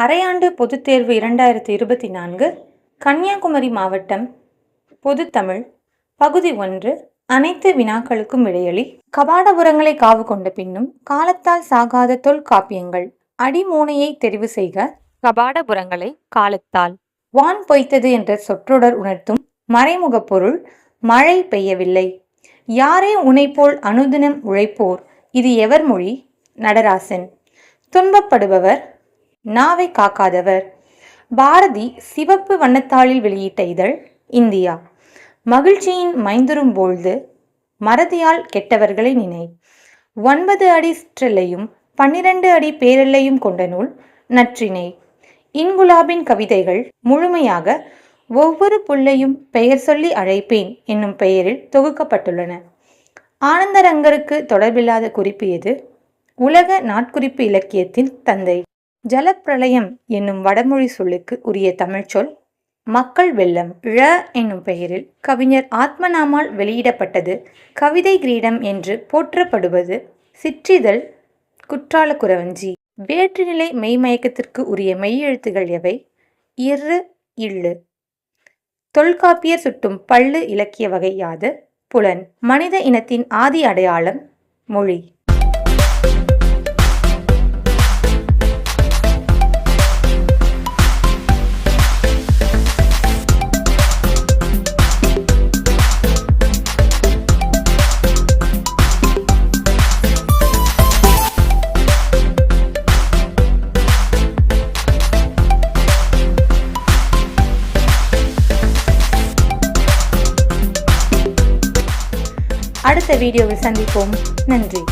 அரையாண்டு பொதுத்தேர்வு 2024 கன்னியாகுமரி மாவட்டம் பொதுத்தமிழ் பகுதி 1 அனைத்து வினாக்களுக்கும் விடையளி. கபாடபுரங்களை காவு கொண்ட பின்னும் காலத்தால் சாகாத தொல்காப்பியங்கள். அடிமோனையை தெரிவு செய்க. கபாடபுரங்களை காலத்தால். வான் பொய்த்தது என்ற சொற்றொடர் உணர்த்தும் மறைமுக பொருள் மழை பெய்யவில்லை. யாரே உனைப்போல் அனுதினம் உழைப்போர் இது எவர் மொழி? நடராசன். துன்பப்படுபவர் நாவை காக்காதவர். பாரதி சிவப்பு வண்ணத்தாளில் வெளியிட்ட இதழ் இந்தியா. மகிழ்ச்சியின் மைந்துரும் பொழுது மறதியால் கெட்டவர்களை நினை. 9 அடி சிற்றெல்லையும் 12 அடி பேரெல்லையும் கொண்ட நூல் நற்றிணை. இன்குலாபின் கவிதைகள் முழுமையாக ஒவ்வொரு புள்ளையும் பெயர் சொல்லி அழைப்பேன் என்னும் பெயரில் தொகுக்கப்பட்டுள்ளன. ஆனந்தரங்கருக்கு தொடர்பில்லாத குறிப்பு எது? உலக நாட்குறிப்பு இலக்கியத்தின் தந்தை. ஜலப்பிரளயம் என்னும் வடமொழி சொல்லுக்கு உரிய தமிழ்ச்சொல் மக்கள் வெள்ளம். ழ என்னும் பெயரில் கவிஞர் ஆத்மநாமால் வெளியிடப்பட்டது கவிதை கிரீடம் என்று போற்றப்படுவது சிற்றிதழ் குற்றால குறவஞ்சி. வேற்றுநிலை மெய்மயக்கத்திற்கு உரிய மெய்யெழுத்துகள் எவை? இரு இல்லு. தொல்காப்பியர் சுட்டும் பள்ளு இலக்கிய வகை யாது? புலன். மனித இனத்தின் ஆதி அடையாளம் மொழி. அடுத்த வீடியோவில் சந்திப்போம். நன்றி.